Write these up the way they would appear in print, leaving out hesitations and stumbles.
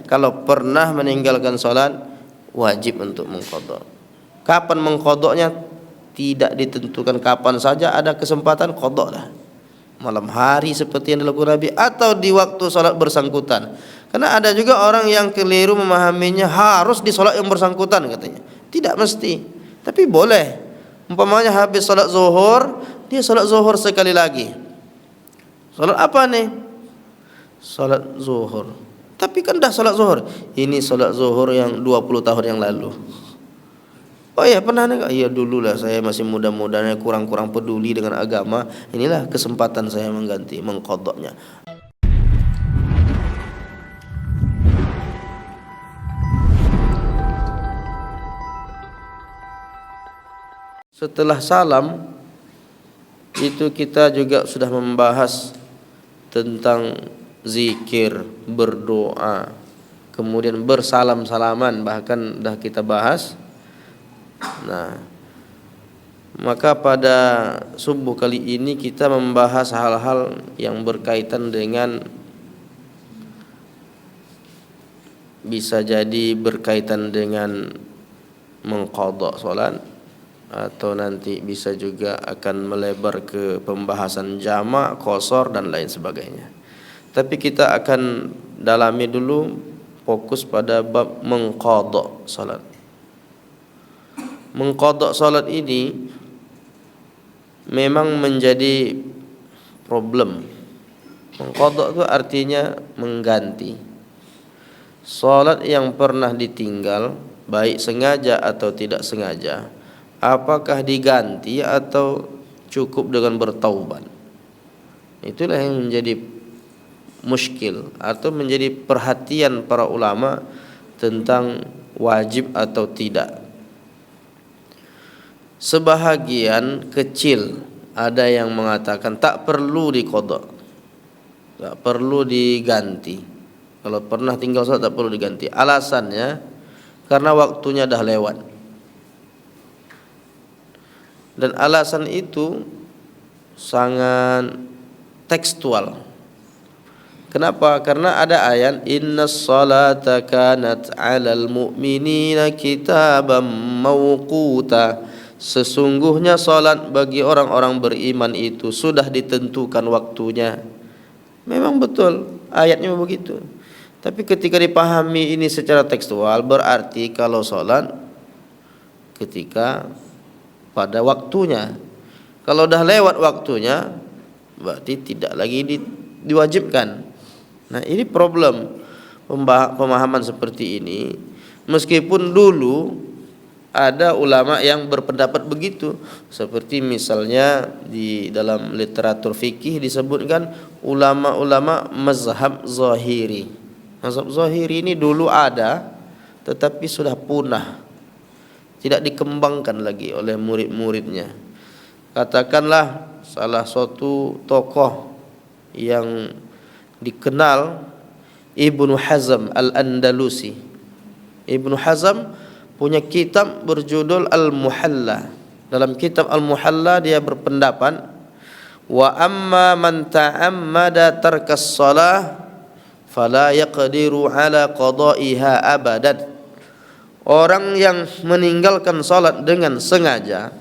kalau pernah meninggalkan salat wajib untuk mengqadha. Kapan mengqadhanya tidak ditentukan, kapan saja ada kesempatan qadha, malam hari seperti yang dilakukan Nabi atau di waktu salat bersangkutan. Karena ada juga orang yang keliru memahaminya harus di salat yang bersangkutan katanya. Tidak mesti, tapi boleh. Umpamanya habis salat zuhur, dia salat zuhur sekali lagi. Salat apa nih? Salat zuhur. Tapi kan dah salat zuhur. Ini salat zuhur yang 20 tahun yang lalu. Oh ya, pernah enggak? Iya dulu lah, saya masih muda-mudanya, kurang-kurang peduli dengan agama. Inilah kesempatan saya mengganti, mengqadhanya. Setelah salam itu kita juga sudah membahas tentang zikir, berdoa, kemudian bersalam-salaman, bahkan dah kita bahas. Nah, maka pada subuh kali ini kita membahas hal-hal yang berkaitan dengan, bisa jadi berkaitan dengan mengqadha salat, atau nanti bisa juga akan melebar ke pembahasan jamak, qasar dan lain sebagainya. Tapi kita akan dalami dulu, fokus pada bab mengqadha salat. Mengqadha salat ini memang menjadi problem. Mengqadha itu artinya mengganti salat yang pernah ditinggal, baik sengaja atau tidak sengaja. Apakah diganti atau cukup dengan bertaubat? Itulah yang menjadi muskil atau menjadi perhatian para ulama tentang wajib atau tidak. Sebahagian kecil ada yang mengatakan tak perlu diqadha, tak perlu diganti. Kalau pernah tinggal salat tak perlu diganti. Alasannya karena waktunya dah lewat. Dan alasan itu sangat tekstual. Kenapa? Karena ada ayat innas salata kanat 'alal mu'minina kitaban mawquta. Sesungguhnya salat bagi orang-orang beriman itu sudah ditentukan waktunya. Memang betul ayatnya begitu. Tapi ketika dipahami ini secara tekstual, berarti kalau salat ketika pada waktunya. Kalau dah lewat waktunya, berarti tidak lagi diwajibkan. Nah, ini problem pemahaman seperti ini. Meskipun dulu ada ulama yang berpendapat begitu, seperti misalnya di dalam literatur fikih disebutkan ulama-ulama mazhab zahiri. Mazhab zahiri ini dulu ada, tetapi sudah punah, tidak dikembangkan lagi oleh murid-muridnya. Katakanlah salah satu tokoh yang dikenal, Ibnu Hazm Al-Andalusi. Ibnu Hazm punya kitab berjudul Al-Muhalla. Dalam kitab Al-Muhalla dia berpendapat, wa amma man ta'ammada tarkas shalah fala yaqdiru ala qada'iha abadan. Orang yang meninggalkan salat dengan sengaja,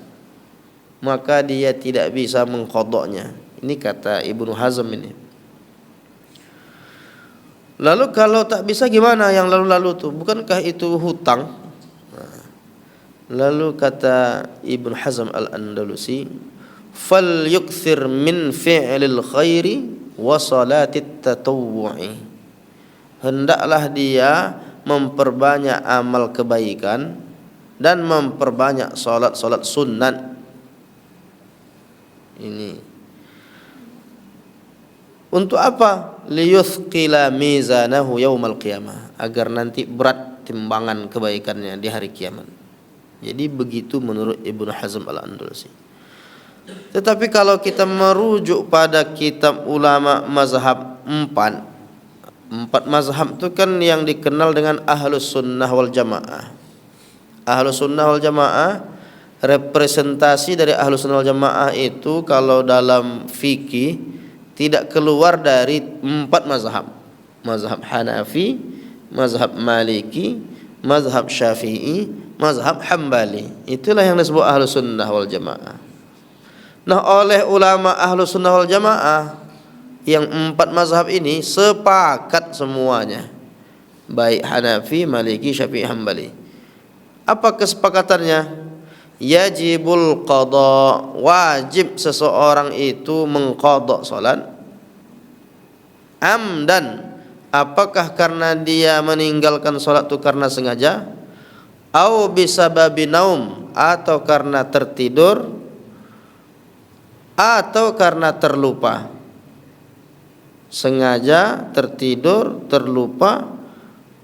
maka dia tidak bisa mengqadhanya. Ini kata Ibnu Hazm ini. Lalu kalau tak bisa gimana yang lalu-lalu itu? Bukankah itu hutang? Lalu kata Ibnu Hazm Al-Andalusi, fal yukthir min fi'lil khairi wa salatit tatawwu'i. Hendaklah dia memperbanyak amal kebaikan dan memperbanyak salat-salat sunat. Ini untuk apa? Liyuthqila mizanahu yaumal qiyamah, agar nanti berat timbangan kebaikannya di hari kiamat. Jadi begitu menurut Ibnu Hazm Al-Andalusi. Tetapi kalau kita merujuk pada kitab ulama mazhab empat mazhab itu kan yang dikenal dengan Ahlus Sunnah wal Jamaah. Ahlus Sunnah wal Jamaah, representasi dari Ahlus Sunnah wal Jamaah itu kalau dalam fikih tidak keluar dari empat mazhab. Mazhab Hanafi, mazhab Maliki, mazhab Syafi'i, mazhab Hambali. Itulah yang disebut Ahlus Sunnah wal Jamaah. Nah, oleh ulama Ahlus Sunnah wal Jamaah yang 4 mazhab ini sepakat semuanya, baik Hanafi, Maliki, Syafi'i, Hambali. Apa kesepakatannya? Yajibul qada, wajib seseorang itu mengqadha salat amdan, apakah karena dia meninggalkan salat itu karena sengaja, au bisababi naum, atau karena tertidur, atau karena terlupa. Sengaja, tertidur, terlupa,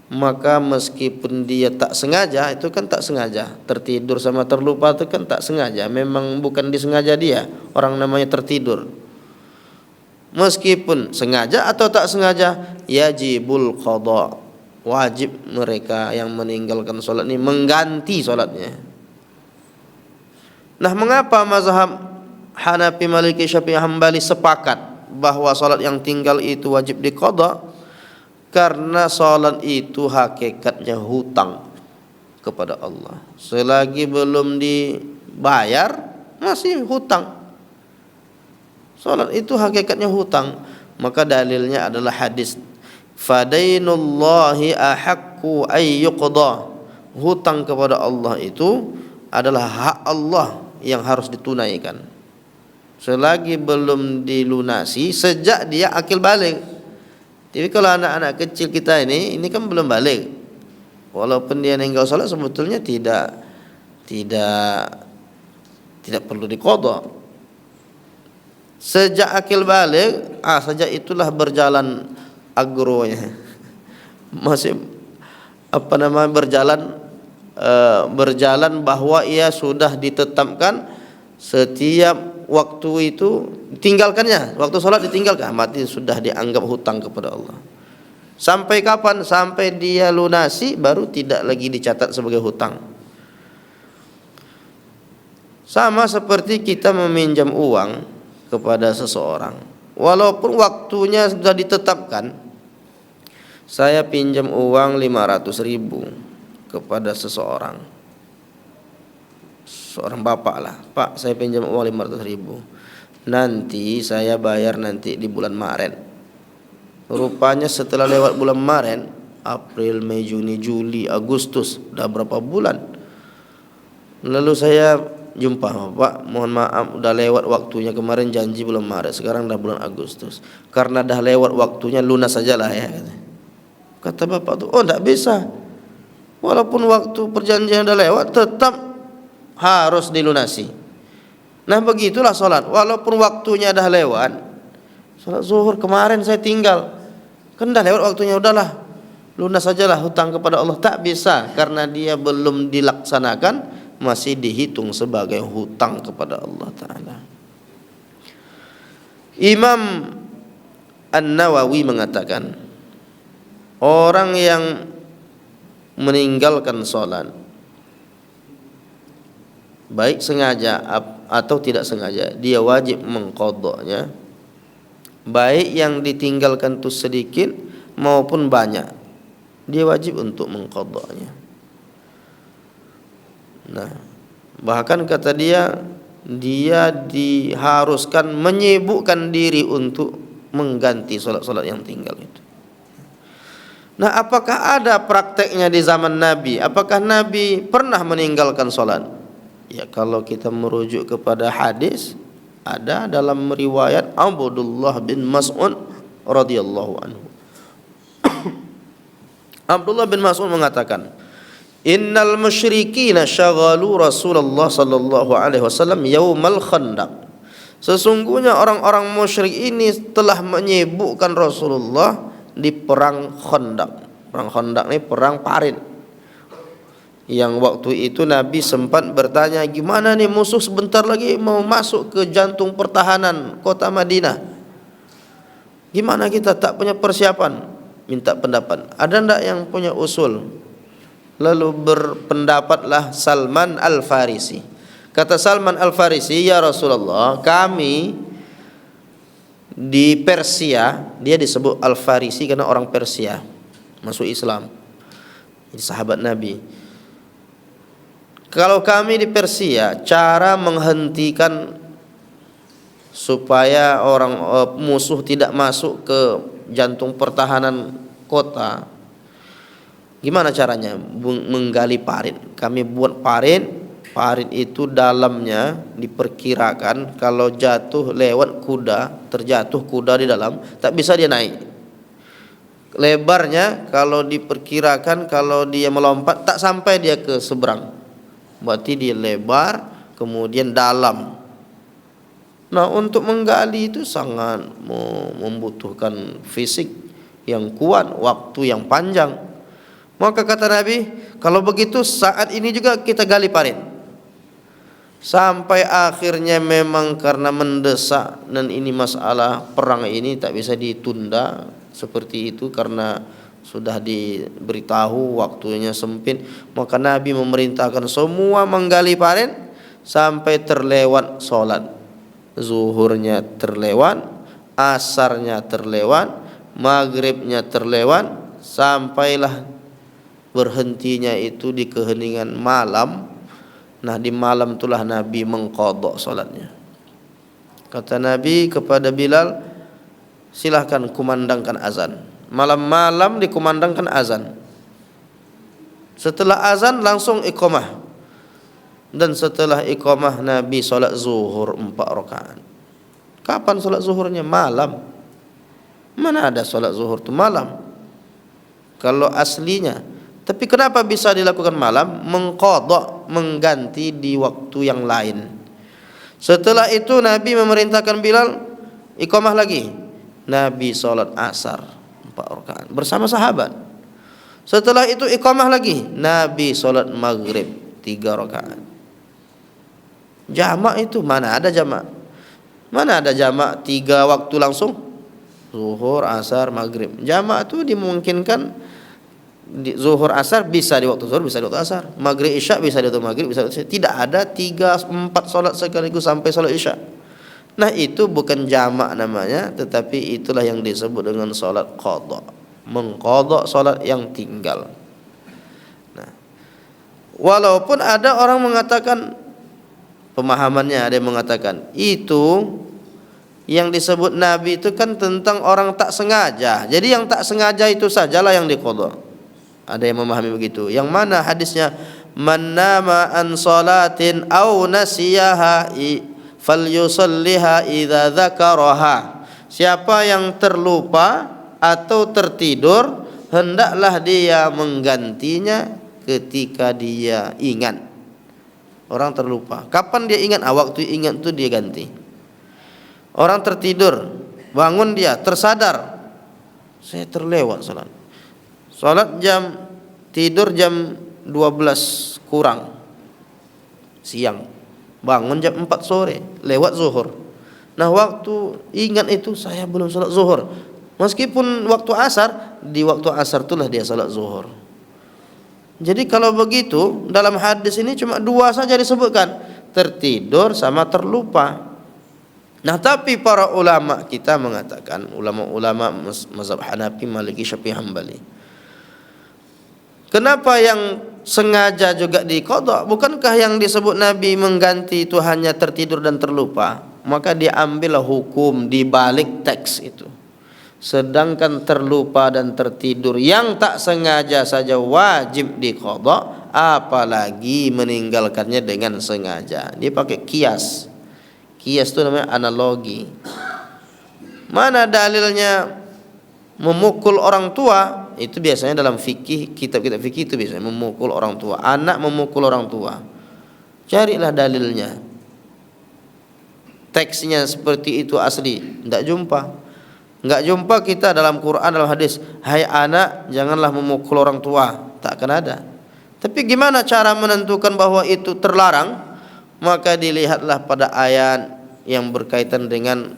maka meskipun dia tak sengaja, itu kan tak sengaja. Tertidur sama terlupa itu kan tak sengaja, memang bukan disengaja dia, orang namanya tertidur. Meskipun sengaja atau tak sengaja, yajibul qada, wajib mereka yang meninggalkan sholat ini mengganti sholatnya. Nah, mengapa mazhab Hanafi, Maliki, Syafi'i, Hambali sepakat bahwa sholat yang tinggal itu wajib diqadha? Karena sholat itu hakikatnya hutang kepada Allah. Selagi belum dibayar masih hutang. Sholat itu hakikatnya hutang. Maka dalilnya adalah hadis, fadainullahi ahaqqu ayyuqda. Hutang kepada Allah itu adalah hak Allah yang harus ditunaikan. Selagi belum dilunasi, sejak dia akil balik. Jadi kalau anak-anak kecil kita ini kan belum balik, walaupun dia ninggal salat sebetulnya tidak perlu diqadha. Sejak akil balik, sejak itulah berjalan agronya, masih berjalan bahwa ia sudah ditetapkan setiap waktu itu ditinggalkannya, waktu sholat ditinggalkan, mati sudah dianggap hutang kepada Allah. Sampai kapan? Sampai dia lunasi, baru tidak lagi dicatat sebagai hutang. Sama seperti kita meminjam uang kepada seseorang, walaupun waktunya sudah ditetapkan. Saya pinjam uang 500.000 kepada seseorang, seorang bapak lah, Pak, saya pinjam uang 500.000, nanti saya bayar nanti di bulan Maret. Rupanya setelah lewat bulan Maret, April, Mei, Juni, Juli, Agustus, udah berapa bulan. Lalu saya jumpa, Pak, mohon maaf, udah lewat waktunya, kemarin janji bulan Maret, sekarang udah bulan Agustus. Karena dah lewat waktunya, lunas sajalah ya. Kata bapak tuh, oh enggak bisa, walaupun waktu perjanjian udah lewat, tetap harus dilunasi. Nah, begitulah sholat, walaupun waktunya dah lewat. Sholat zuhur kemarin saya tinggal, kan dah lewat waktunya, udahlah lunas sajalah hutang kepada Allah. Tak bisa, karena dia belum dilaksanakan, masih dihitung sebagai hutang kepada Allah Ta'ala. Imam An-Nawawi mengatakan, orang yang meninggalkan sholat, baik sengaja atau tidak sengaja, dia wajib mengqadhanya, baik yang ditinggalkan itu sedikit maupun banyak, dia wajib untuk mengqadhanya. Nah, bahkan kata dia diharuskan menyibukkan diri untuk mengganti solat-solat yang tinggal itu. Nah, apakah ada prakteknya di zaman Nabi? Apakah Nabi pernah meninggalkan solat? Ya, kalau kita merujuk kepada hadis, ada dalam riwayat Abdullah bin Mas'ud radhiyallahu anhu. Abdullah bin Mas'ud mengatakan, innal musyrikina syaghalu Rasulullah sallallahu alaihi wasallam yaumal khandaq. Sesungguhnya orang-orang musyrik ini telah menyibukkan Rasulullah di perang Khandaq. Perang Khandaq ini perang parit. Yang waktu itu Nabi sempat bertanya, gimana nih musuh sebentar lagi mau masuk ke jantung pertahanan kota Madinah. Gimana kita, tak punya persiapan? Minta pendapat. Ada ndak yang punya usul? Lalu berpendapatlah Salman Al-Farisi. Kata Salman Al-Farisi, ya Rasulullah, kami di Persia, dia disebut Al-Farisi karena orang Persia, masuk Islam, jadi sahabat Nabi. Kalau kami di Persia, cara menghentikan supaya orang musuh tidak masuk ke jantung pertahanan kota, gimana caranya? Menggali parit. Kami buat parit. Parit itu dalamnya diperkirakan kalau jatuh lewat kuda, terjatuh kuda di dalam, tak bisa dia naik. Lebarnya kalau diperkirakan kalau dia melompat tak sampai dia ke seberang. Berarti dia lebar, kemudian dalam. Nah, untuk menggali itu sangat membutuhkan fisik yang kuat, waktu yang panjang. Maka kata Nabi, kalau begitu saat ini juga kita gali parit. Sampai akhirnya memang karena mendesak, dan ini masalah perang ini tak bisa ditunda seperti itu karena sudah diberitahu waktunya sempit, maka Nabi memerintahkan semua menggali parit sampai terlewat solat. Zuhurnya terlewat, asarnya terlewat, maghribnya terlewat, sampailah berhentinya itu di keheningan malam. Nah, di malam itulah Nabi mengqadha salatnya. Kata Nabi kepada Bilal, silahkan kumandangkan azan. Malam-malam dikumandangkan azan. Setelah azan langsung iqamah. Dan setelah iqamah Nabi salat zuhur 4 rakaat. Kapan salat zuhurnya? Malam. Mana ada salat zuhur itu malam? Kalau aslinya. Tapi kenapa bisa dilakukan malam? Mengqadha, mengganti di waktu yang lain. Setelah itu Nabi memerintahkan Bilal iqamah lagi. Nabi salat asar 4 rakaat bersama sahabat. Setelah itu iqamah lagi. Nabi salat maghrib 3 rakaat. Jamak itu mana ada jamak? Mana ada jamak 3 waktu langsung? Zuhur, asar, maghrib. Jamak itu dimungkinkan di zuhur asar bisa di waktu zuhur, bisa di waktu asar. Maghrib isya bisa di waktu maghrib, bisa di waktu isya. Tidak ada 3-4 solat sekaligus sampai solat isya. Nah, itu bukan jamak namanya, tetapi itulah yang disebut dengan solat qadha. Mengqadha solat yang tinggal. Nah, walaupun ada orang mengatakan pemahamannya, ada yang mengatakan itu yang disebut Nabi itu kan tentang orang tak sengaja. Jadi yang tak sengaja itu sajalah yang diqadha. Ada yang memahami begitu. Yang mana hadisnya, man nama an salatin aw nasiyaha falyusalliha idza dzakaraha. Siapa yang terlupa atau tertidur, hendaklah dia menggantinya ketika dia ingat. Orang terlupa, kapan dia ingat? Waktu ingat itu dia ganti. Orang tertidur, bangun dia tersadar, saya terlewat salat. Salat tidur jam 12 kurang siang, bangun jam 4 sore, lewat zuhur. Nah, waktu ingat itu saya belum salat zuhur. Meskipun waktu asar, di waktu asar itulah dia salat zuhur. Jadi kalau begitu dalam hadis ini cuma 2 saja disebutkan, tertidur sama terlupa. Nah, tapi para ulama kita mengatakan, ulama-ulama mazhab Hanafi, Maliki, Syafi'i, Hambali, kenapa yang sengaja juga diqadha? Bukankah yang disebut Nabi mengganti itu hanya tertidur dan terlupa? Maka diambillah hukum di balik teks itu. Sedangkan terlupa dan tertidur yang tak sengaja saja wajib diqadha, apalagi meninggalkannya dengan sengaja. Dia pakai kias. Kias itu namanya analogi. Mana dalilnya memukul orang tua? Itu biasanya dalam fikih, kitab-kitab fikih itu biasanya memukul orang tua, anak memukul orang tua. Carilah dalilnya. Teksnya seperti itu asli, enggak jumpa. Enggak jumpa kita dalam Quran, dalam hadis, hai anak janganlah memukul orang tua, tak akan ada. Tapi gimana cara menentukan bahwa itu terlarang? Maka dilihatlah pada ayat yang berkaitan dengan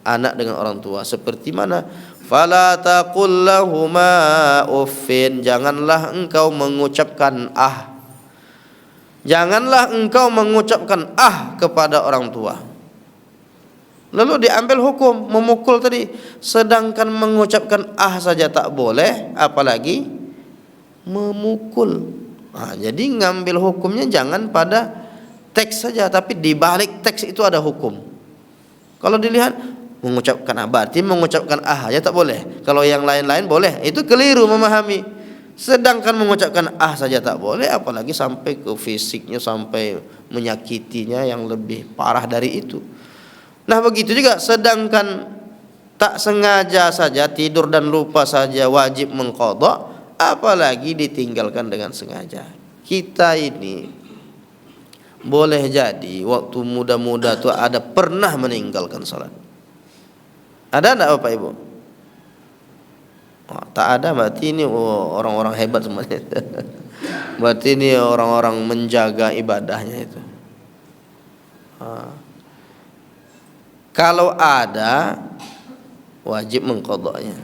anak dengan orang tua. Seperti mana? Fala taqul lahuma uffin, janganlah engkau mengucapkan ah. Janganlah engkau mengucapkan ah kepada orang tua. Lalu diambil hukum memukul tadi. Sedangkan mengucapkan saja tak boleh, apalagi memukul. Jadi ngambil hukumnya jangan pada teks saja, tapi di balik teks itu ada hukum. Kalau dilihat mengucapkan berarti mengucapkan aja tak boleh. Kalau yang lain-lain boleh. Itu keliru memahami. Sedangkan mengucapkan saja tak boleh, apalagi sampai ke fisiknya, sampai menyakitinya yang lebih parah dari itu. Nah begitu juga, sedangkan tak sengaja saja, tidur dan lupa saja wajib mengqadha, apalagi ditinggalkan dengan sengaja. Kita ini boleh jadi waktu muda-muda tuh ada pernah meninggalkan salat. Ada enggak Bapak Ibu? Tak ada, berarti ini orang-orang hebat semuanya. Berarti ini orang-orang menjaga ibadahnya itu. Kalau ada, wajib mengqadhanya.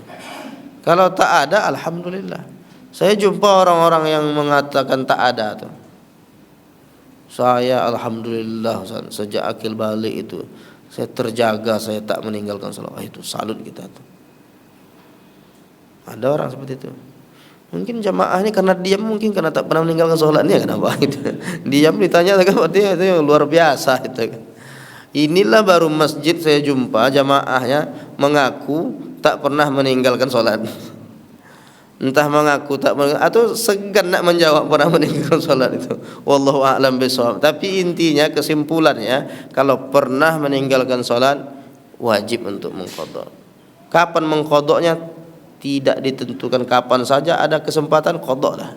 Kalau tak ada, alhamdulillah. Saya jumpa orang-orang yang mengatakan tak ada tuh. Saya alhamdulillah sejak akil balik itu saya terjaga, saya tak meninggalkan salat. Itu salut kita tuh. Ada orang seperti itu. Mungkin jamaah ini karena diam, mungkin karena tak pernah meninggalkan salatnya, kenapa gitu. Diam ditanya kan dia itu luar biasa itu kan. Inilah baru masjid saya jumpa jamaahnya mengaku tak pernah meninggalkan salat. Entah mengaku tak pernah atau segan nak menjawab pernah meninggalkan salat itu. Wallahu a'lam bishawab. Tapi intinya kesimpulannya, kalau pernah meninggalkan salat wajib untuk mengqadha. Kapan mengqadhanya tidak ditentukan, kapan saja ada kesempatan qadha lah.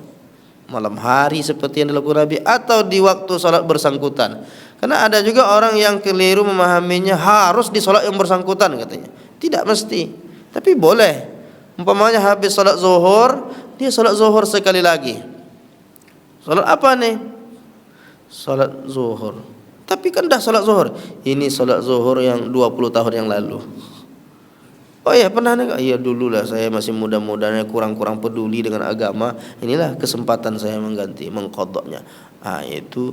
Malam hari seperti yang dilakukan Nabi atau di waktu salat bersangkutan. Karena ada juga orang yang keliru memahaminya harus di salat yang bersangkutan katanya. Tidak mesti, tapi boleh. Umpamanya habis salat zuhur, dia salat zuhur sekali lagi. Salat apa nih? Salat zuhur. Tapi kan dah salat zuhur. Ini salat zuhur yang 20 tahun yang lalu. Oh ya, pernah enggak? Iya dulu lah, saya masih muda-mudanya, kurang-kurang peduli dengan agama. Inilah kesempatan saya mengganti, mengqadhanya. Itu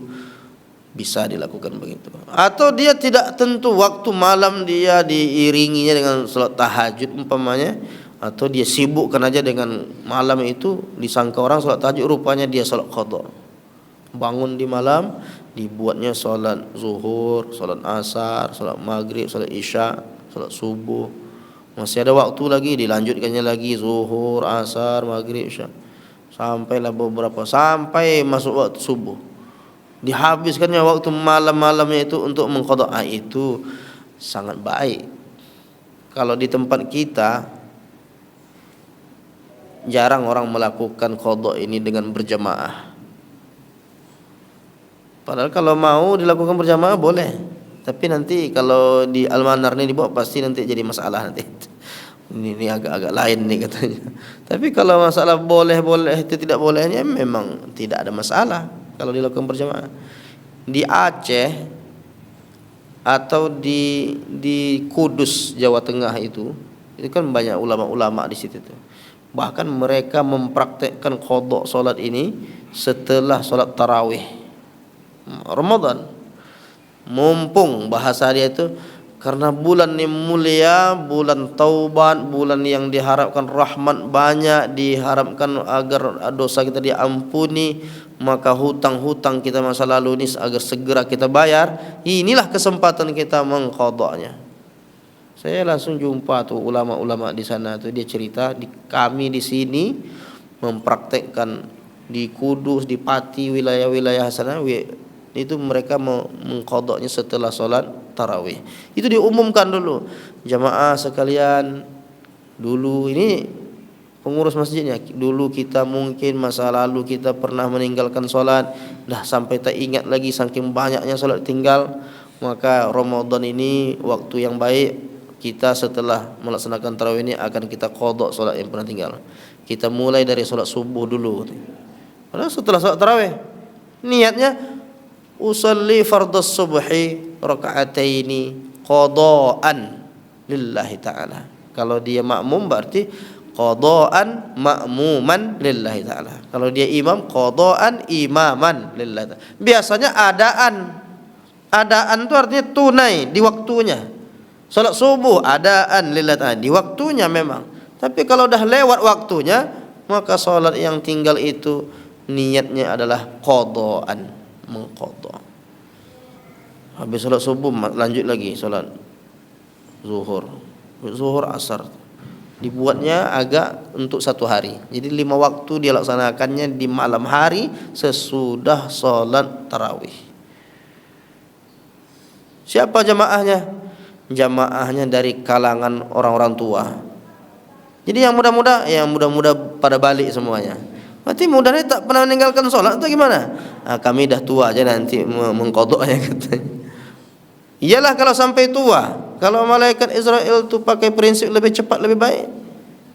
bisa dilakukan begitu. Atau dia tidak tentu waktu malam, dia diiringinya dengan salat tahajud umpamanya, atau dia sibukkan aja dengan malam itu, disangka orang salat tahajud, rupanya dia salat qadha. Bangun di malam, dibuatnya salat zuhur, salat asar, salat maghrib, salat isya, salat subuh. Masih ada waktu lagi, dilanjutkannya lagi zuhur, asar, maghrib, isya. Sampailah sampai masuk waktu subuh. Dihabiskannya waktu malam-malamnya itu untuk mengqadha. Itu sangat baik. Kalau di tempat kita jarang orang melakukan qadha ini dengan berjamaah. Padahal kalau mau dilakukan berjamaah boleh. Tapi nanti kalau di Al-Manar ini dibawa pasti nanti jadi masalah nanti. Ini agak-agak lain nih katanya. Tapi kalau masalah boleh-boleh itu tidak bolehnya memang tidak ada masalah kalau dilakukan berjamaah. Di Aceh atau di Kudus Jawa Tengah itu kan banyak ulama-ulama di situ tuh. Bahkan mereka mempraktekkan qadha salat ini setelah salat tarawih Ramadan. Mumpung bahasa dia itu karena bulan yang mulia, bulan taubat, bulan yang diharapkan rahmat banyak, diharapkan agar dosa kita diampuni, maka hutang-hutang kita masa lalu ini agar segera kita bayar. Inilah kesempatan kita mengqadhanya. Saya langsung jumpa tuh ulama-ulama di sana tuh, dia cerita kami di sini mempraktekkan di Kudus, di Pati, wilayah-wilayah sana itu mereka mengqadhanya setelah salat tarawih. Itu diumumkan dulu, jamaah sekalian. Dulu ini pengurus masjidnya, dulu kita mungkin masa lalu kita pernah meninggalkan salat, dah sampai tak ingat lagi saking banyaknya salat tinggal. Maka Ramadan ini waktu yang baik, kita setelah melaksanakan tarawih ini akan kita qadha salat yang pernah tinggal. Kita mulai dari salat subuh dulu. Padahal setelah salat tarawih niatnya usalli fardhas subhi raka'ataini qadaan lillahi ta'ala. Kalau dia makmum berarti qadaan ma'muman lillahi ta'ala. Kalau dia imam qadaan imaman lillahi ta'ala. Biasanya adaan itu artinya tunai di waktunya. Salat subuh adaan lillahi ta'ala di waktunya memang. Tapi kalau dah lewat waktunya, maka salat yang tinggal itu niatnya adalah qadaan, mengqadha. Habis salat subuh lanjut lagi salat zuhur. Zuhur asar. Dibuatnya agak untuk satu hari. Jadi 5 waktu dia laksanakannya di malam hari sesudah salat tarawih. Siapa jamaahnya? Jamaahnya dari kalangan orang-orang tua. Jadi yang muda-muda pada balik semuanya. Berarti muda ni tak pernah meninggalkan solat atau gimana? Kami dah tua aja nanti mengqadhanya katanya. Iyalah kalau sampai tua. Kalau malaikat Israel tu pakai prinsip lebih cepat lebih baik,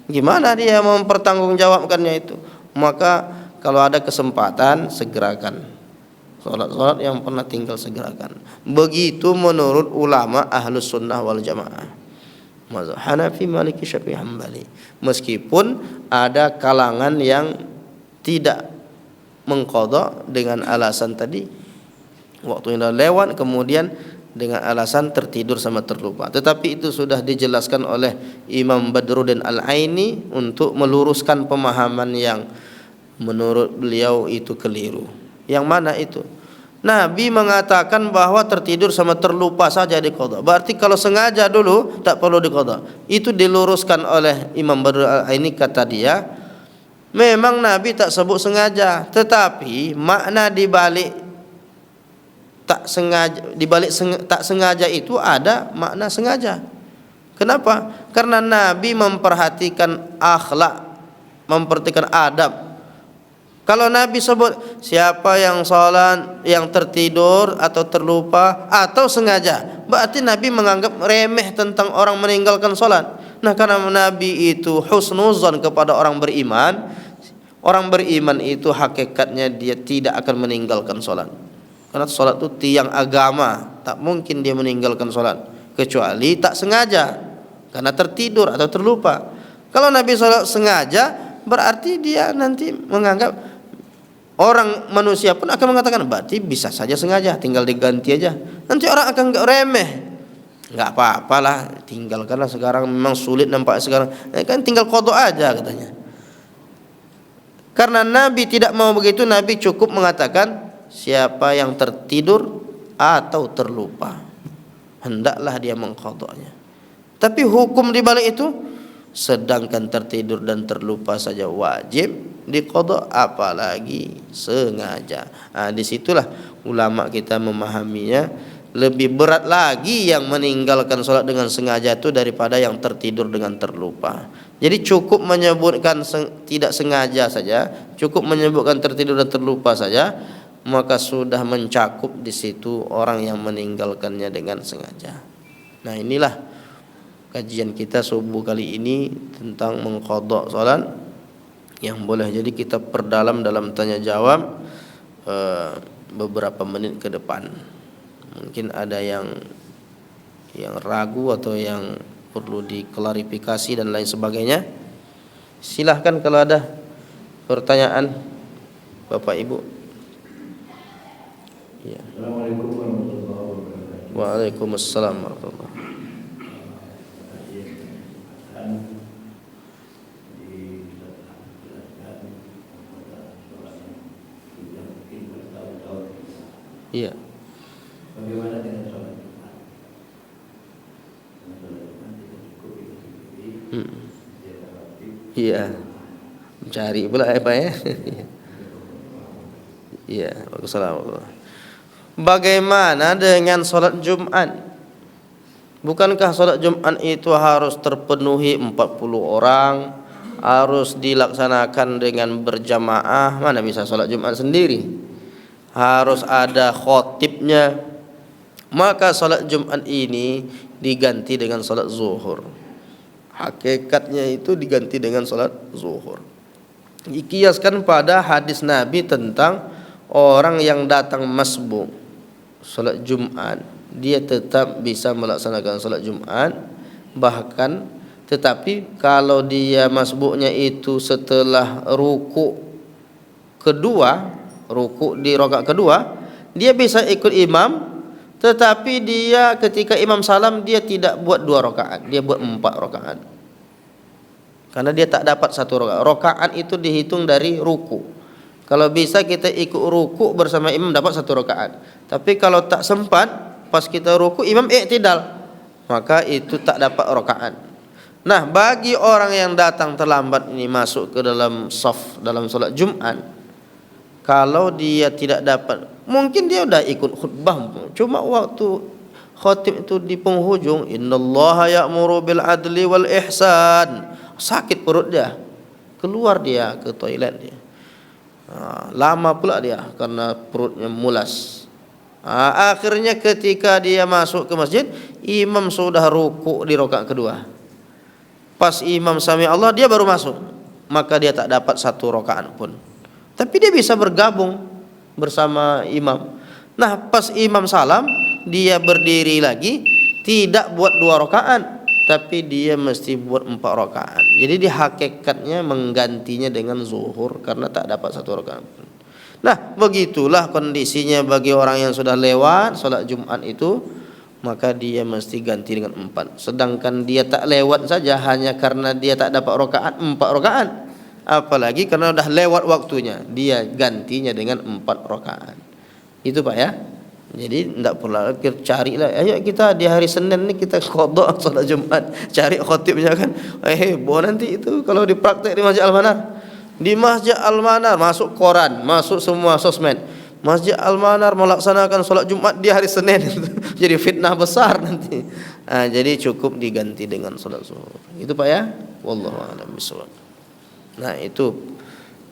gimana dia mempertanggungjawabkannya itu? Maka kalau ada kesempatan segerakan. Salat-salat yang pernah tinggal segerakan. Begitu menurut ulama Ahlus Sunnah wal Jamaah. Mazhab Hanafi, Maliki, Syafi'i, Hambali. Meskipun ada kalangan yang tidak mengqadha dengan alasan tadi, waktu yang dah lewat, kemudian dengan alasan tertidur sama terlupa. Tetapi itu sudah dijelaskan oleh Imam Badruddin Al-Aini untuk meluruskan pemahaman yang menurut beliau itu keliru. Yang mana itu? Nabi mengatakan bahwa tertidur sama terlupa saja diqadha. Berarti kalau sengaja dulu tak perlu diqadha. Itu diluruskan oleh Imam Badruddin Al-Aini, kata dia, memang Nabi tak sebut sengaja, tetapi makna dibalik tak sengaja itu ada makna sengaja. Kenapa? Karena Nabi memperhatikan akhlak, memperhatikan adab. Kalau Nabi sebut siapa yang salat, yang tertidur atau terlupa atau sengaja, berarti Nabi menganggap remeh tentang orang meninggalkan salat. Nah, karena Nabi itu husnuzan kepada orang beriman, orang beriman itu hakikatnya dia tidak akan meninggalkan salat. Karena salat itu tiang agama, tak mungkin dia meninggalkan salat kecuali tak sengaja karena tertidur atau terlupa. Kalau Nabi salat sengaja, berarti dia nanti menganggap, orang manusia pun akan mengatakan berarti bisa saja sengaja, tinggal diganti aja. Nanti orang akan enggak remeh. Enggak apa-apalah, tinggalkanlah sekarang, memang sulit nampak sekarang. Kan tinggal qadha aja katanya. Karena Nabi tidak mau begitu, Nabi cukup mengatakan siapa yang tertidur atau terlupa, hendaklah dia mengqadhanya. Tapi hukum di balik itu, sedangkan tertidur dan terlupa saja wajib diqadha, apalagi sengaja. Disitulah ulama kita memahaminya lebih berat lagi yang meninggalkan salat dengan sengaja itu daripada yang tertidur dengan terlupa. Jadi cukup menyebutkan tidak sengaja saja, cukup menyebutkan tertidur dan terlupa saja, maka sudah mencakup di situ orang yang meninggalkannya dengan sengaja. Nah, inilah kajian kita subuh kali ini tentang mengqadha salat, yang boleh jadi kita perdalam dalam tanya jawab beberapa menit ke depan. Mungkin ada yang ragu atau yang perlu diklarifikasi dan lain sebagainya. Silahkan kalau ada pertanyaan Bapak Ibu. Ya. Assalamualaikum warahmatullahi wabarakatuh. Waalaikumsalam warahmatullahi wabarakatuh. Iya. Bagaimana dengan sholat Jumat? Sholat Jumat tidak cukup itu sendiri. Iya. Mencari pula apa ya? Iya. Waalaikumsalam. Bagaimana dengan sholat Jumat? Bukankah sholat Jumat itu harus terpenuhi 40 orang, harus dilaksanakan dengan berjamaah? Mana bisa sholat Jumat sendiri? Harus ada khotibnya. Maka sholat Jumat ini diganti dengan sholat zuhur. Hakikatnya itu diganti dengan sholat zuhur. Dikiaskan pada hadis Nabi tentang orang yang datang masbuk sholat Jumat, dia tetap bisa melaksanakan sholat Jumat. Bahkan tetapi kalau dia masbuknya itu setelah ruku kedua, ruku di rakaat kedua, dia bisa ikut imam, Tetapi dia ketika imam salam dia tidak buat 2 rakaat, dia buat 4 rakaat. Karena dia tak dapat 1 rakaat. Rakaat itu dihitung dari ruku. Kalau bisa kita ikut ruku bersama imam dapat 1 rakaat. Tapi kalau tak sempat pas kita ruku imam i'tidal, maka itu tak dapat rakaat. Nah, bagi orang yang datang terlambat ini masuk ke dalam shaf dalam solat Jumat, kalau dia tidak dapat, mungkin dia sudah ikut khutbah, cuma waktu khatib itu di penghujung, innallaha ya'muru bil adli wal ihsan, sakit perut dia, keluar dia ke toilet dia, lama pula dia karena perutnya mulas. Akhirnya ketika dia masuk ke masjid, imam sudah rukuk di rakaat kedua. Pas imam sami Allah dia baru masuk, maka dia tak dapat 1 rakaat pun. Tapi dia bisa bergabung bersama imam. Nah, pas imam salam dia berdiri lagi, tidak buat 2 rakaat, tapi dia mesti buat 4 rakaat. Jadi di hakikatnya menggantinya dengan zuhur karena tak dapat 1 rakaat. Nah, begitulah kondisinya bagi orang yang sudah lewat salat Jumat itu, maka dia mesti ganti dengan 4. Sedangkan dia tak lewat saja hanya karena dia tak dapat rakaat, 4 rakaat. Apalagi karena sudah lewat waktunya, dia gantinya dengan 4 rakaat. Itu Pak ya. Jadi tidak perlu carilah. Ayo kita di hari Senin ni kita qada salat Jumat, cari khatibnya kan. Nanti itu kalau dipraktek di Masjid Al-Manar. Di Masjid Al-Manar masuk koran, masuk semua sosmed. Masjid Al-Manar melaksanakan salat Jumat di hari Senin. Jadi fitnah besar nanti. Jadi cukup diganti dengan salat zuhur. Itu Pak ya. Wallahu a'lam bishawab. Nah, itu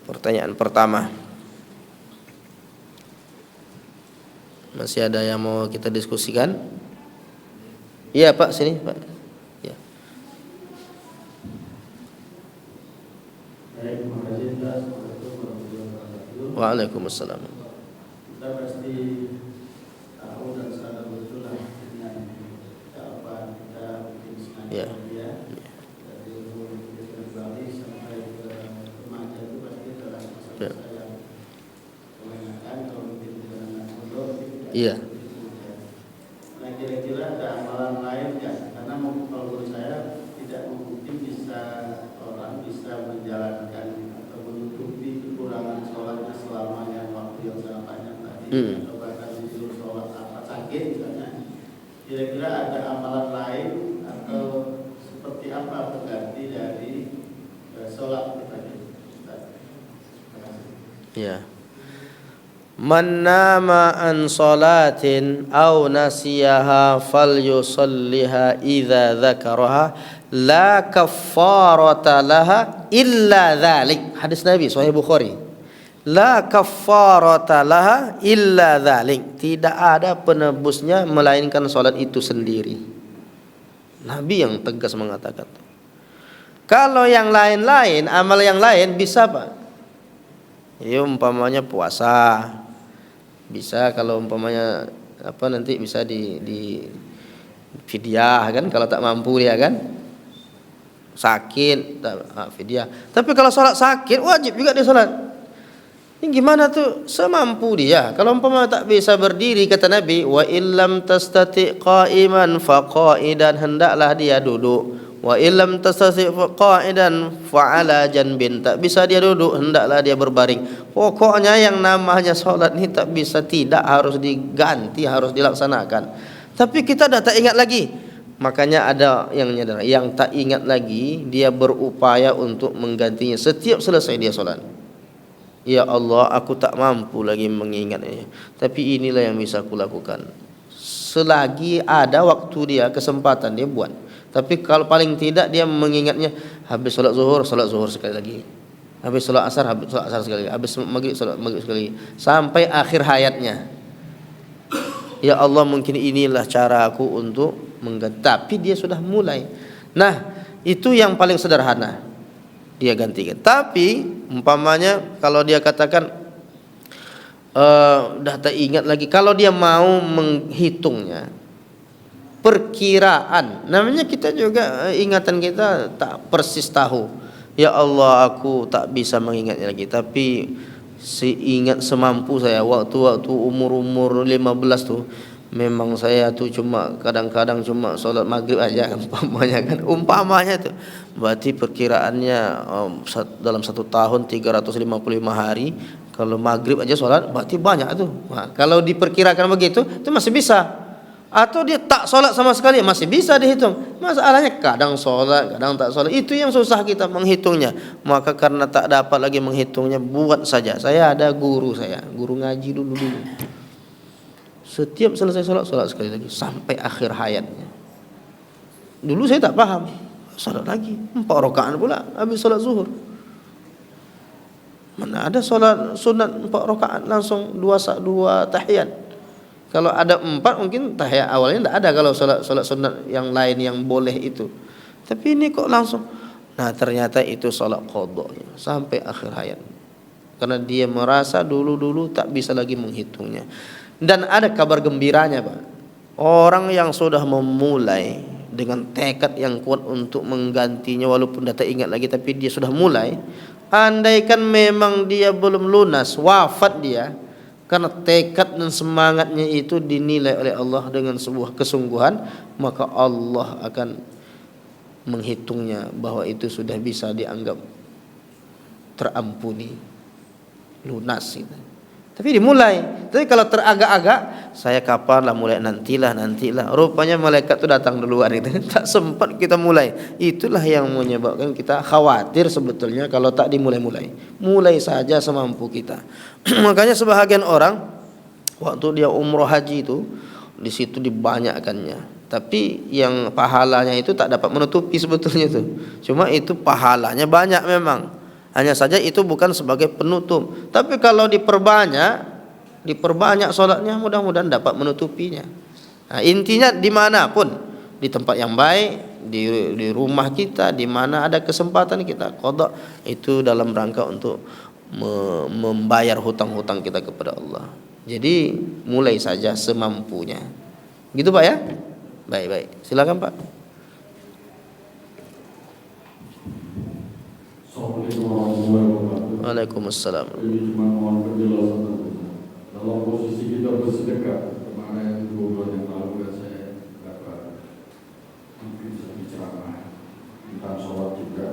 pertanyaan pertama. Masih ada yang mau kita diskusikan? Iya Pak, sini Pak. Ya. Terima kasih atas warahmatullahi wabarakatuh. Waalaikumsalam. Kita pasti tahu dan sadar betul lah dengan apa kita bikin sengaja Ya. dia dari umur kita Bali sampai ke remaja itu pasti adalah masa-masa yang kebanyakan kalau mungkin kita anak pondok tidak Iya. Nah, kira-kira ada amalan lain ya? Karena kalau menurut saya tidak mungkin bisa orang bisa menjalankan atau menutupi kekurangan sholatnya selama yang waktu yang sangat panjang tadi, atau bahkan disuruh sholat apa sakit misalnya. Kira-kira ada amalan lain atau seperti apa pengganti dari sholat kita ini? Terima kasih. Ya. Man nama an salatin aw nasiyaha falyusalliha idza dzakaraha la kaffarata laha illa dzalik. Hadis Nabi Sahih Bukhari. La kaffarata laha illa dzalik. Tidak ada penebusnya melainkan salat itu sendiri. Nabi yang tegas mengatakan. Kalau yang lain-lain, amal yang lain bisa Pak. Ya umpamanya puasa. Bisa kalau umpamanya nanti bisa di fidyah kan, kalau tak mampu dia kan. Sakit fidyah. Tapi kalau sholat sakit wajib juga dia sholat. Ini gimana tuh? Semampu dia. Kalau umpamanya tak bisa berdiri kata Nabi, wa illam tastati qa'iman faqa'idan, hendaklah dia duduk. Wa illam tastati qa'idan fa'ala janbin, tak bisa dia duduk hendaklah dia berbaring. Pokoknya yang namanya salat ni tak bisa tidak, harus diganti, harus dilaksanakan. Tapi kita dah tak ingat lagi. Makanya ada yang nyadar, yang tak ingat lagi dia berupaya untuk menggantinya setiap selesai dia salat. Ya Allah, aku tak mampu lagi mengingatnya. Tapi inilah yang bisa aku lakukan. Selagi ada waktu dia, kesempatan dia buat. Tapi kalau paling tidak dia mengingatnya, habis salat zuhur sekali lagi. Habis salat asar sekali lagi. Habis maghrib sekali lagi. Sampai akhir hayatnya. Ya Allah, mungkin inilah cara aku untuk mengganti. Tapi dia sudah mulai. Nah, itu yang paling sederhana. Dia gantikan. Tapi umpamanya kalau dia katakan dah tak ingat lagi. Kalau dia mau menghitungnya, perkiraan, namanya kita juga ingatan kita tak persis tahu. Ya Allah, aku tak bisa mengingatnya lagi, tapi seingat semampu saya waktu umur 15 tuh memang saya tuh cuma kadang-kadang cuma sholat maghrib aja umpamanya tuh berarti perkiraannya dalam 1 tahun 355 hari kalau maghrib aja sholat berarti banyak tuh. Nah, kalau diperkirakan begitu itu masih bisa, atau dia tak sholat sama sekali masih bisa dihitung. Masalahnya kadang sholat kadang tak sholat, itu yang susah kita menghitungnya. Maka karena tak dapat lagi menghitungnya, buat saja. Saya ada guru ngaji dulu. Setiap selesai sholat sekali lagi sampai akhir hayatnya. Dulu saya tak paham, sholat lagi 4 rakaat pula habis sholat zuhur. Mana ada sholat sunat 4 rakaat langsung 2 tahiyat. Kalau ada 4 mungkin tahiyat awalnya tidak ada kalau sholat sunat yang lain yang boleh itu. Tapi ini kok langsung. Nah ternyata itu sholat qadha sampai akhir hayat. Karena dia merasa dulu tak bisa lagi menghitungnya. Dan ada kabar gembiranya Pak, orang yang sudah memulai dengan tekad yang kuat untuk menggantinya, walaupun dah tak ingat lagi tapi dia sudah mulai, andaikan memang dia belum lunas, wafat dia, karena tekad dan semangatnya itu dinilai oleh Allah dengan sebuah kesungguhan, maka Allah akan menghitungnya bahwa itu sudah bisa dianggap terampuni, lunas gitu. Tapi dimulai. Tapi kalau teragak-agak, saya kapan lah mulai, nantilah. Rupanya malaikat itu datang duluan itu. Tak sempat kita mulai. Itulah yang menyebabkan kita khawatir sebetulnya kalau tak dimulai-mulai. Mulai saja semampu kita. Makanya sebahagian orang waktu dia umroh haji itu, di situ dibanyakkannya. Tapi yang pahalanya itu tak dapat menutupi sebetulnya itu. Cuma itu pahalanya banyak memang. Hanya saja itu bukan sebagai penutup. Tapi kalau diperbanyak sholatnya, mudah-mudahan dapat menutupinya. Nah, intinya dimanapun, di tempat yang baik, di rumah kita, di mana ada kesempatan kita qadha, itu dalam rangka untuk membayar hutang-hutang kita kepada Allah. Jadi mulai saja semampunya. Gitu Pak ya? Baik. Silakan Pak. Assalamualaikum warahmatullahi wabarakatuh. Waalaikumsalam. Ini cuma mohon penjelasan dalam posisi kita bersedekah. Kemarin 2 bulan yang lalu kan saya dapat mungkin satu ceramah tentang sholat juga.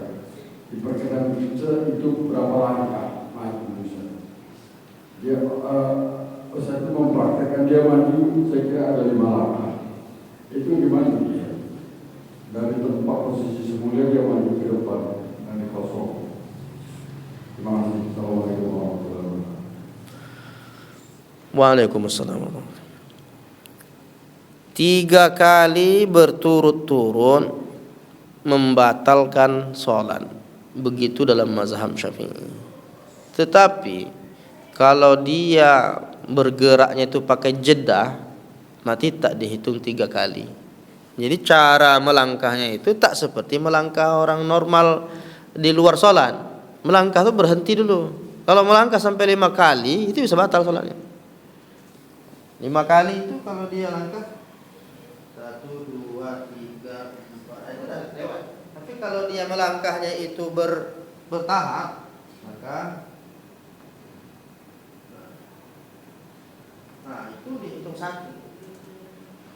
Diperkirakan kita itu berapa langkah maju Ustaz. Dia Ustaz itu mempraktekkan dia maju, saya kira ada 5 langkah. Itu gimana dia? Dari tempat posisi semula dia maju ke depan. Kosong. Terima kasih. Assalamualaikum warahmatullahi wabarakatuh. Waalaikumsalam. 3 kali berturut-turut membatalkan sholat. Begitu dalam mazhab Syafi'i. Tetapi kalau dia bergeraknya itu pakai jedah, mati tak dihitung 3 kali. Jadi cara melangkahnya itu tak seperti melangkah orang normal di luar sholat. Melangkah itu berhenti dulu. Kalau melangkah sampai 5 kali itu bisa batal sholatnya. 5 kali itu kalau dia langkah 1, 2, 3, 4 itu dah lewat. Tapi kalau dia melangkahnya itu bertahap, maka itu dihitung 1.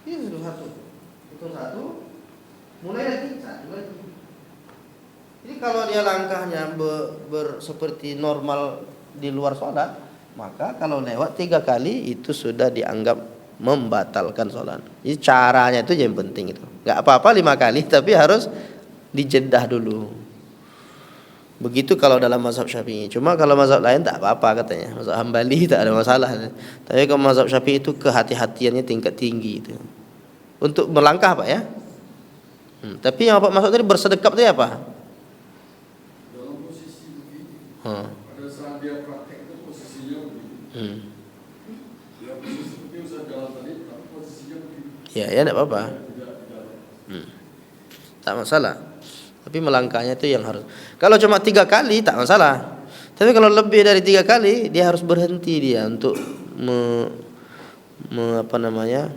Hitung 1. Mulai lagi 1 lagi. Jadi kalau dia langkahnya seperti normal di luar sholat, maka kalau lewat 3 kali itu sudah dianggap membatalkan sholat. Jadi caranya itu yang penting itu. Gak apa-apa 5 kali, tapi harus dijedah dulu. Begitu kalau dalam mazhab Syafi'i. Cuma kalau mazhab lain tak apa-apa katanya. Mazhab Hambali tak ada masalah. Tapi kalau mazhab Syafi'i itu kehati-hatiannya tingkat tinggi itu. Untuk melangkah Pak ya. Tapi yang Bapak maksud tadi bersedekap itu apa? Pada saat dia praktek itu posisinya begini. Dia posisi seperti Ustaz jalan tadi, tapi posisinya begini. Ya tidak apa-apa. Tak masalah. Tapi melangkahnya itu yang harus. Kalau cuma 3 kali tak masalah. Tapi kalau lebih dari 3 kali dia harus berhenti dia untuk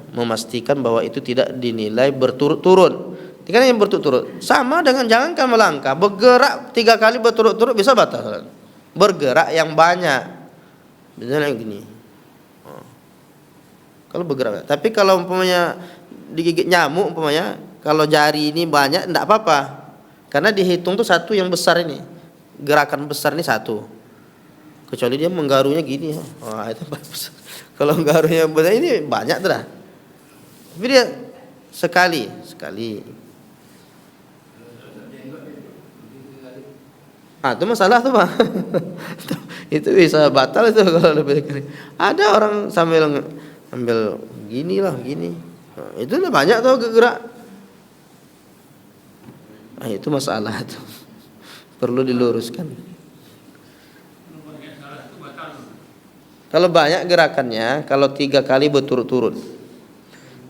memastikan bahwa itu tidak dinilai berturut-turut. Kan yang berturut-turut sama dengan jangankan melangkah, bergerak 3 kali berturut-turut bisa batal. Bergerak yang banyak, misalnya gini, Kalau bergerak. Tapi kalau umpamanya digigit nyamuk umpamanya, kalau jari ini banyak enggak apa-apa. Karena dihitung tuh satu yang besar ini. Gerakan besar ini satu. Kecuali dia menggarunya gini. Wah, itu bagus. Kalau menggarunya besar ini banyak tuh dah. Tapi dia sekali. Itu masalah tuh, Pak. Itu bisa batal itu kalau lebih dari. Ada orang sambil ambil gini. Nah, itu udah banyak tuh gerak. Nah, itu masalah tuh. Perlu diluruskan. Kalau banyak gerakannya, kalau 3 kali berturut-turut.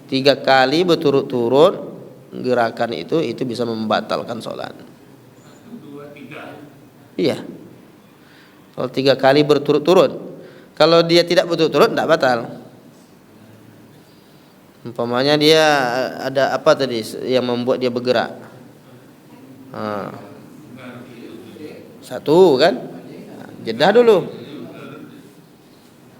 3 kali berturut-turut gerakan itu bisa membatalkan sholat. 1, 2, 3. Iya. Kalau 3 kali berturut-turut. Kalau dia tidak berturut-turut tidak batal. Umpamanya dia ada apa tadi yang membuat dia bergerak? Satu kan? Jedah dulu.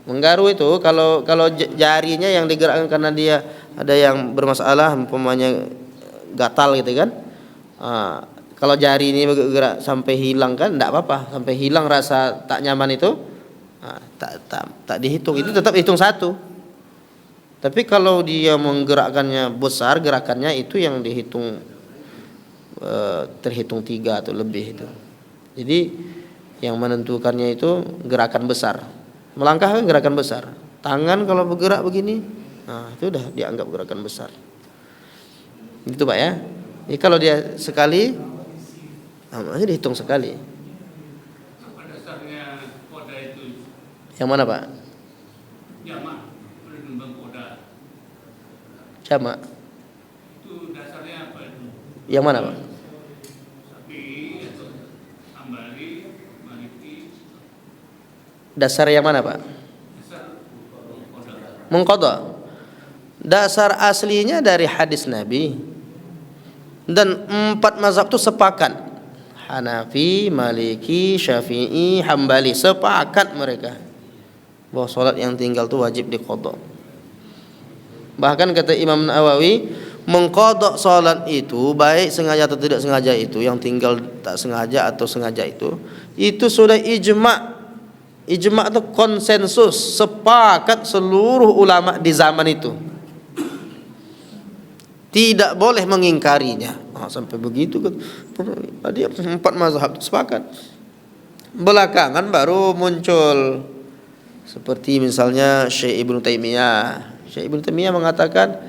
Menggaru itu kalau jarinya yang digerakkan karena dia ada yang bermasalah, umpamanya gatal gitu kan? Kalau jari ini bergerak sampai hilang kan tidak apa-apa, sampai hilang rasa tak nyaman itu tak dihitung, itu tetap hitung satu. Tapi kalau dia menggerakkannya besar, gerakannya itu yang dihitung terhitung 3 atau lebih itu. Jadi yang menentukannya itu gerakan besar. Melangkah kan gerakan besar. Tangan kalau bergerak begini, itu udah dianggap gerakan besar. Gitu Pak ya. Jadi kalau dia sekali, masih dihitung sekali. Apa dasarnya koda itu? Yang mana Pak? Jamak, menimbang koda. Jamak. Itu dasarnya apa itu? Yang mana Pak? Syafi'i atau Hambali, Maliki. Dasar yang mana Pak? Dasar koda. Mengqadha. Dasar aslinya dari hadis Nabi. Dan 4 mazhab itu sepakat. Hanafi, Maliki, Syafi'i, Hambali, sepakat mereka bahwa salat yang tinggal itu wajib diqadha. Bahkan kata Imam Nawawi, mengqadha salat itu baik sengaja atau tidak sengaja, itu yang tinggal tak sengaja atau sengaja itu sudah ijma'. Ijma' itu konsensus, sepakat seluruh ulama di zaman itu. Tidak boleh mengingkarinya. Sampai begitu kan. Dia 4 mazhab sepakat. Belakangan baru muncul seperti misalnya Syekh Ibnu Taimiyah. Syekh Ibnu Taimiyah mengatakan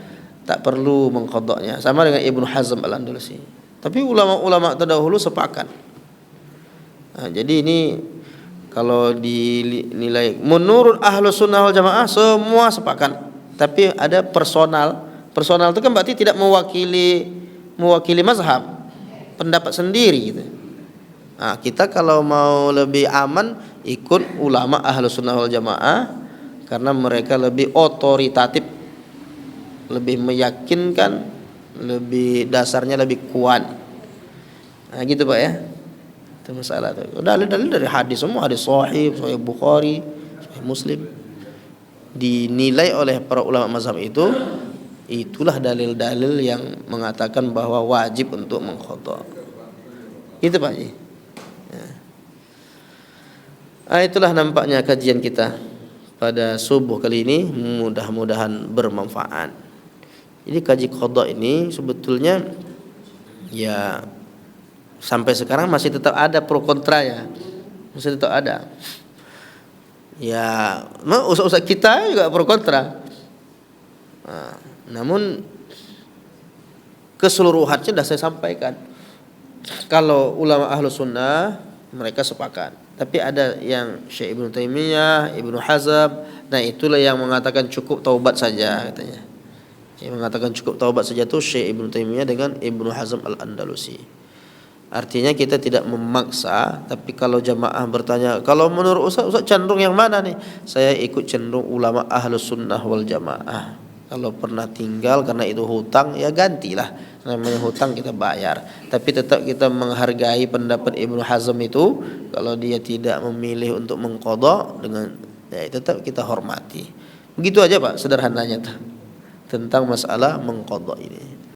tak perlu mengqadhanya, sama dengan Ibnu Hazm Al-Andalusi. Tapi ulama-ulama terdahulu sepakat. Jadi ini kalau dinilai menurut Ahlus Sunnah wal Jamaah semua sepakat. Tapi ada personal itu kan berarti tidak mewakili mazhab, pendapat sendiri gitu. Kita kalau mau lebih aman ikut ulama Ahlus Sunnah wal Jamaah karena mereka lebih otoritatif, lebih meyakinkan, lebih dasarnya lebih kuat. Gitu Pak ya. Itu masalah itu. Dalil-dalil dari hadis semua, hadis sahih Bukhari, sahih Muslim. Dinilai oleh para ulama mazhab itu, itulah dalil-dalil yang mengatakan bahwa wajib untuk mengqadha. Itu Pak. Itulah nampaknya kajian kita pada subuh kali ini, mudah-mudahan bermanfaat. Jadi kaji qadha ini sebetulnya ya sampai sekarang masih tetap ada pro kontra ya. Masih tetap ada. Ya, ustaz kita juga pro kontra. Namun keseluruhannya sudah saya sampaikan. Kalau ulama Ahlus Sunnah mereka sepakat. Tapi ada yang Syekh Ibnu Taimiyah, Ibnu Hazm, nah itulah yang mengatakan cukup taubat saja katanya. Yang mengatakan cukup taubat saja itu Syekh Ibnu Taimiyah dengan Ibnu Hazm Al-Andalusi. Artinya kita tidak memaksa, tapi kalau jamaah bertanya, kalau menurut Ustaz cenderung yang mana nih? Saya ikut cenderung ulama Ahlus Sunnah wal Jamaah. Kalau pernah tinggal karena itu hutang, ya gantilah. Namanya hutang kita bayar. Tapi tetap kita menghargai pendapat Ibnu Hazm itu. Kalau dia tidak memilih untuk mengqadha, dengan ya tetap kita hormati. Begitu aja Pak, sederhananya tentang masalah mengqadha ini.